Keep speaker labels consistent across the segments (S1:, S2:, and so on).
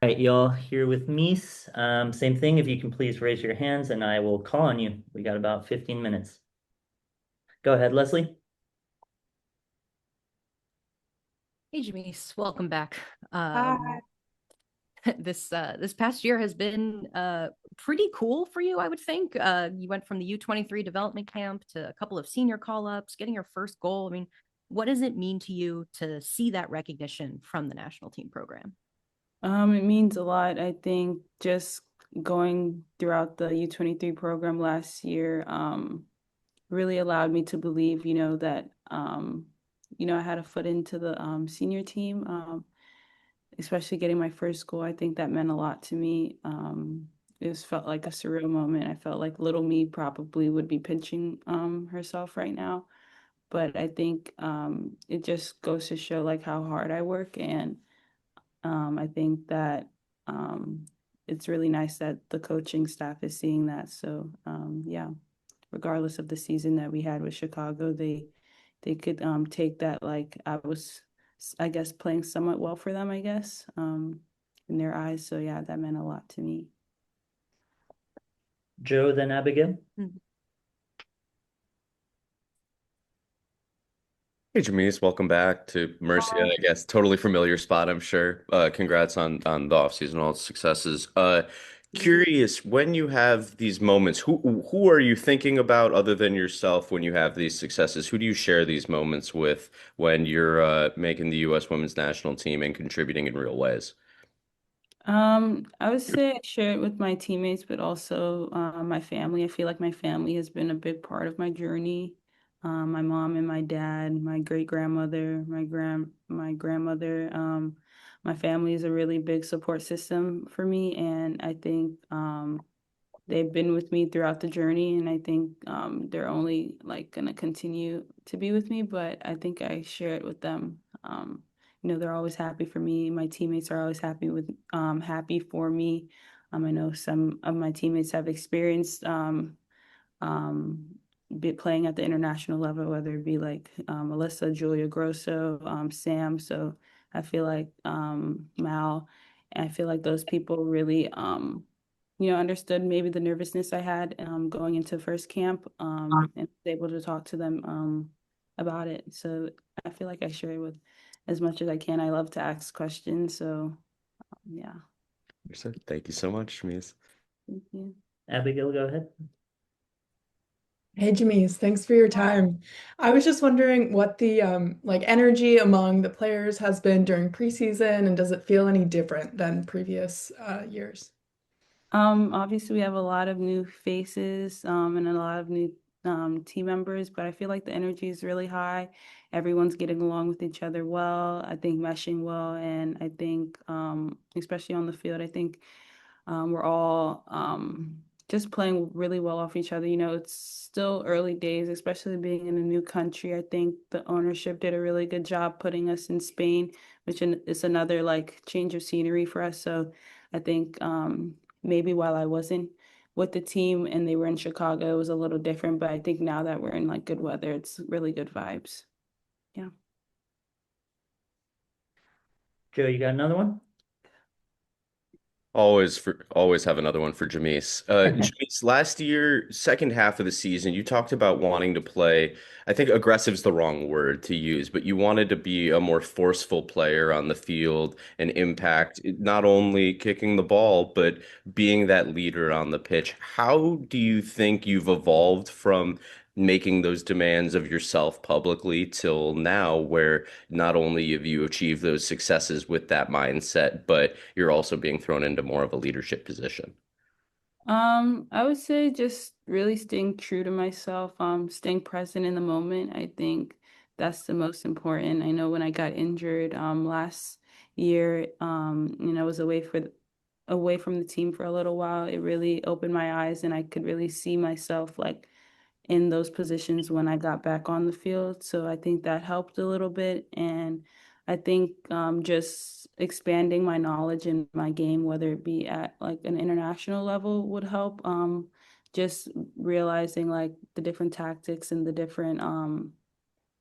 S1: All right, y'all here with Mies. Same thing, if you can please raise your hands and I will call on you. We got about 15 minutes. Go ahead, Leslie.
S2: Hey, Jameese, welcome back.
S3: Hi.
S2: This past year has been pretty cool for you, I would think. You went from the U23 development camp to a couple of senior call-ups, getting your first goal. I mean, what does it mean to you to see that recognition from the national team program?
S3: It means a lot. I think just going throughout the U23 program last year, really allowed me to believe, that, I had a foot into the senior team, especially getting my first goal. I think that meant a lot to me. It was felt like a surreal moment. I felt like little me probably would be pinching herself right now. But I think it just goes to show like how hard I work, and I think that it's really nice that the coaching staff is seeing that. So yeah, regardless of the season that we had with Chicago, they could take that like I guess, playing somewhat well for them, I guess, in their eyes. So yeah, that meant a lot to me.
S1: Joe, then Abigail.
S4: Hey, Jameese, welcome back to Murcia. I guess totally familiar spot, I'm sure. Congrats on the offseason, all the successes. Curious, when you have these moments, who are you thinking about other than yourself when you have these successes? Who do you share these moments with when you're making the U.S. women's national team and contributing in real ways?
S3: I would say I share it with my teammates, but also my family. I feel like my family has been a big part of my journey. My mom and my dad, my great grandmother, my grandmother. My family is a really big support system for me, and I think they've been with me throughout the journey, and I think they're only like gonna continue to be with me. But I think I share it with them. They're always happy for me. My teammates are always happy for me. I know some of my teammates have experienced um, be playing at the international level, whether it be like Melissa, Julia Grosso, Sam. So I feel like Mal, and I feel like those people really, understood maybe the nervousness I had going into first camp, and was able to talk to them about it. So I feel like I share it with as much as I can. I love to ask questions. So yeah.
S4: Understood. Thank you so much, Jameese.
S3: Thank you.
S1: Abigail, go ahead.
S5: Hey, Jamees, thanks for your time. I was just wondering what the like energy among the players has been during preseason, and does it feel any different than previous years?
S3: Obviously we have a lot of new faces, and a lot of new team members, but I feel like the energy is really high. Everyone's getting along with each other well, I think meshing well, and I think especially on the field, I think we're all just playing really well off each other. It's still early days, especially being in a new country. I think the ownership did a really good job putting us in Spain, which is another like change of scenery for us. So I think maybe while I wasn't with the team and they were in Chicago, it was a little different. But I think now that we're in like good weather, it's really good vibes. Yeah.
S1: Joe, you got another one?
S4: Always have another one for Jameis. Jameis, last year, second half of the season, you talked about wanting to play. I think aggressive is the wrong word to use, but you wanted to be a more forceful player on the field and impact not only kicking the ball, but being that leader on the pitch. How do you think you've evolved from making those demands of yourself publicly till now, where not only have you achieved those successes with that mindset, but you're also being thrown into more of a leadership position?
S3: I would say just really staying true to myself, staying present in the moment. I think that's the most important. I know when I got injured, last year, I was away from the team for a little while. It really opened my eyes and I could really see myself like in those positions when I got back on the field. So I think that helped a little bit. And I think just expanding my knowledge in my game, whether it be at like an international level, would help. Just realizing like the different tactics and the different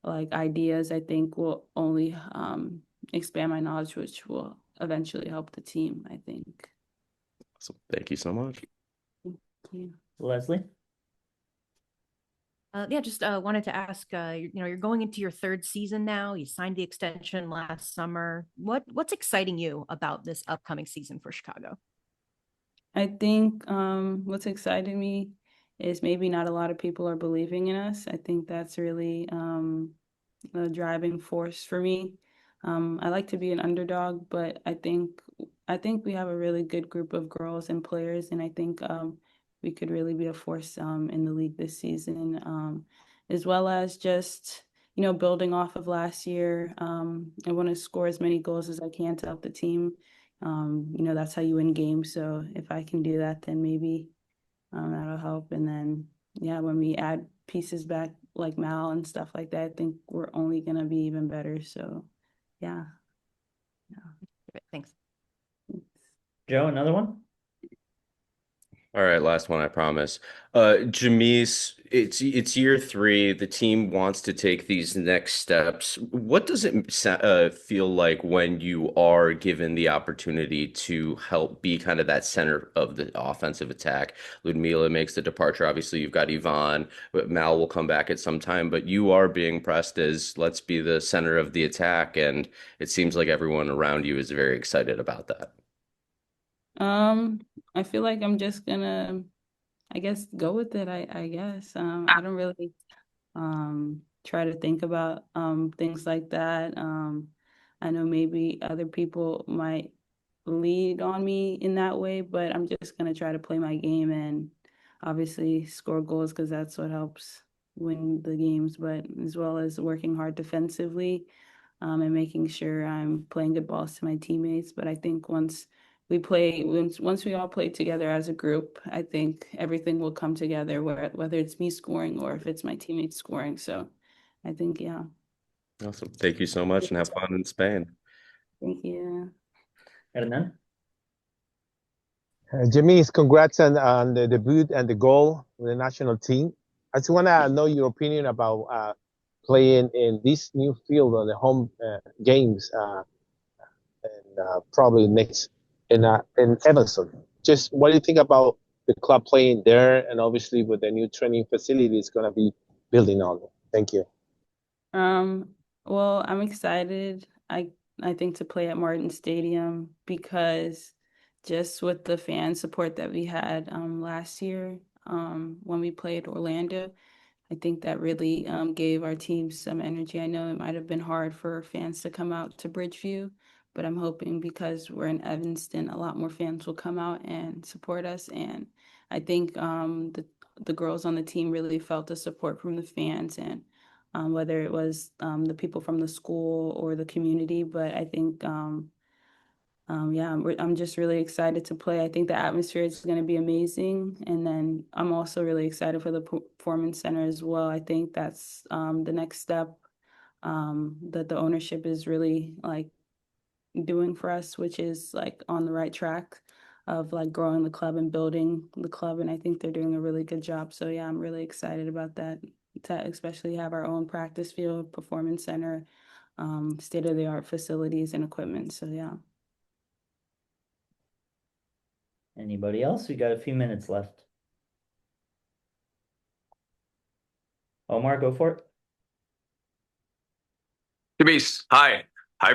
S3: like ideas, I think will only expand my knowledge, which will eventually help the team, I think.
S4: So thank you so much.
S3: Thank you.
S1: Leslie?
S2: Yeah, just wanted to ask, you're going into your third season now. You signed the extension last summer. What's exciting you about this upcoming season for Chicago?
S3: I think what's exciting me is maybe not a lot of people are believing in us. I think that's really a driving force for me. I like to be an underdog, but I think we have a really good group of girls and players, and I think we could really be a force in the league this season, as well as just building off of last year. I want to score as many goals as I can to help the team. That's how you win games. So if I can do that, then maybe that'll help. And then, yeah, when we add pieces back like Mal and stuff like that, I think we're only gonna be even better. So, yeah.
S2: Thanks.
S1: Joe, another one?
S4: All right, last one, I promise. Jamees, it's year three. The team wants to take these next steps. What does it feel like when you are given the opportunity to help be kind of that center of the offensive attack? Ludmila makes the departure. Obviously, you've got Yvonne, but Mal will come back at some time. But you are being pressed as let's be the center of the attack, and it seems like everyone around you is very excited about that.
S3: I feel like I'm just gonna, I guess, go with it. I guess. I don't really try to think about things like that. I know maybe other people might lead on me in that way, but I'm just gonna try to play my game and obviously score goals because that's what helps win the games, but as well as working hard defensively, and making sure I'm playing good balls to my teammates. But I think once we all play together as a group, I think everything will come together, whether it's me scoring or if it's my teammates scoring. So I think, yeah.
S4: Awesome. Thank you so much, and have fun in Spain.
S3: Thank you.
S1: Hernan?
S6: Jamees, congrats on the debut and the goal with the national team. I just want to know your opinion about playing in this new field on the home games and probably next in Evanston. Just what do you think about the club playing there and obviously with the new training facility it's going to be building on? Thank you.
S3: Um, well, I'm excited. I think to play at Martin Stadium because just with the fan support that we had last year when we played Orlando, I think that really gave our team some energy. I know it might have been hard for fans to come out to Bridgeview, but I'm hoping because we're in Evanston, a lot more fans will come out and support us. And I think the girls on the team really felt the support from the fans and whether it was the people from the school or the community. But I think yeah, I'm just really excited to play. I think the atmosphere is going to be amazing. And then I'm also really excited for the Performance Center as well. I think that's the next step that the ownership is really like doing for us, which is like on the right track of like growing the club and building the club. And I think they're doing a really good job. So yeah, I'm really excited about that, to especially have our own practice field, Performance Center, state-of-the-art facilities and equipment. So yeah.
S1: Anybody else? We got a few minutes left. Omar, go for it.
S7: Jamees, hi. Hi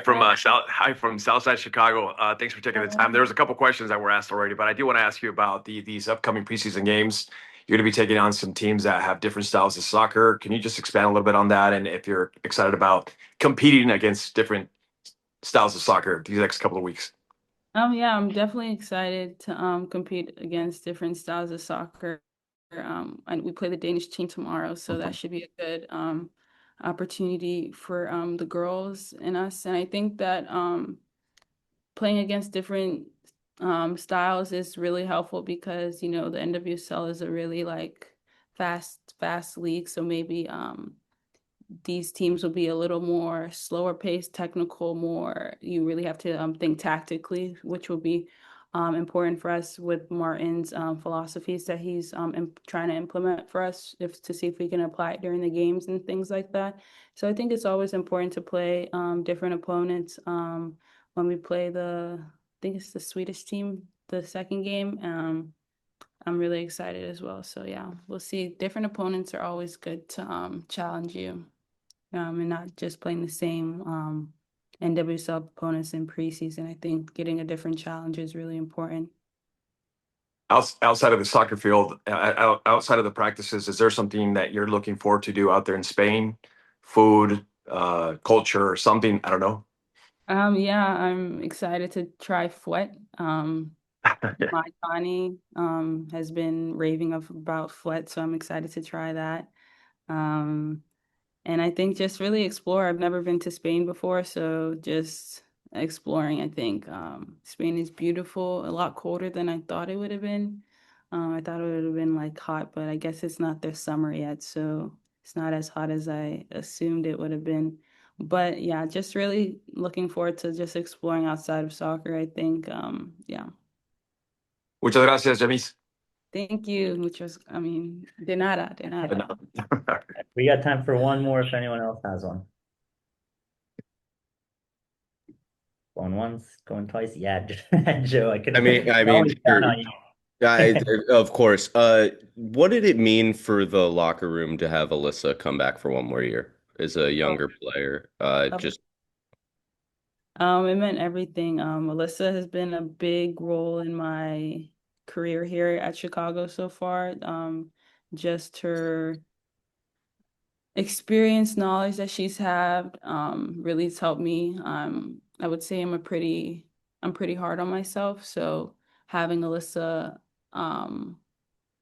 S7: from Southside Chicago. Thanks for taking the time. There's a couple questions that were asked already, but I do want to ask you about these upcoming preseason games. You're going to be taking on some teams that have different styles of soccer. Can you just expand a little bit on that, and if you're excited about competing against different styles of soccer these next couple of weeks?
S3: Yeah, I'm definitely excited to compete against different styles of soccer. And we play the Danish team tomorrow, so that should be a good opportunity for the girls and us. And I think that playing against different styles is really helpful because the NWSL is a really like fast league. So maybe these teams will be a little more slower paced, technical, more you really have to think tactically, which will be important for us with Martin's philosophies that he's trying to implement for us to see if we can apply it during the games and things like that. So I think it's always important to play different opponents when we play I think it's the Swedish team, the second game. I'm really excited as well. So yeah, we'll see. Different opponents are always good to challenge you, and not just playing the same NWSL opponents in preseason. I think getting a different challenge is really important.
S7: Outside of the soccer field, outside of the practices, is there something that you're looking forward to do out there in Spain? Food, culture, or something? I don't know.
S3: Yeah, I'm excited to try Fouet.
S7: Yeah.
S3: My Connie has been raving about Fouet, so I'm excited to try that. Um, and I think just really explore. I've never been to Spain before, so just exploring, I think. Spain is beautiful, a lot colder than I thought it would have been. I thought it would have been like hot, but I guess it's not their summer yet, so it's not as hot as I assumed it would have been. But yeah, just really looking forward to just exploring outside of soccer, I think. Yeah.
S7: Muchas gracias, Jamees.
S3: Thank you, I mean, de nada, de nada.
S1: We got time for one more if anyone else has one. Going once, going twice. Yeah, Joe, I could always count on you.
S4: Of course. What did it mean for the locker room to have Alyssa come back for one more year as a younger player? Just
S3: It meant everything. Alyssa has been a big role in my career here at Chicago so far. Just her experience, knowledge that she's had, really has helped me. I would say I'm pretty hard on myself. So having Alyssa,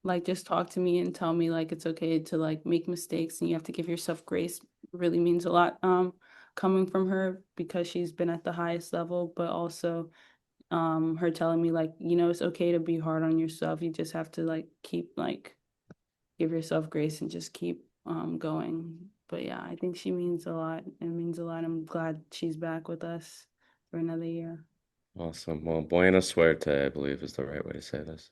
S3: like just talk to me and tell me like it's okay to like make mistakes and you have to give yourself grace really means a lot. Coming from her because she's been at the highest level, but also her telling me like, it's okay to be hard on yourself. You just have to like keep like give yourself grace and just keep going. But yeah, I think she means a lot. It means a lot. I'm glad she's back with us for another year.
S4: awesome. Well, buena suerte, I believe is the right way to say this.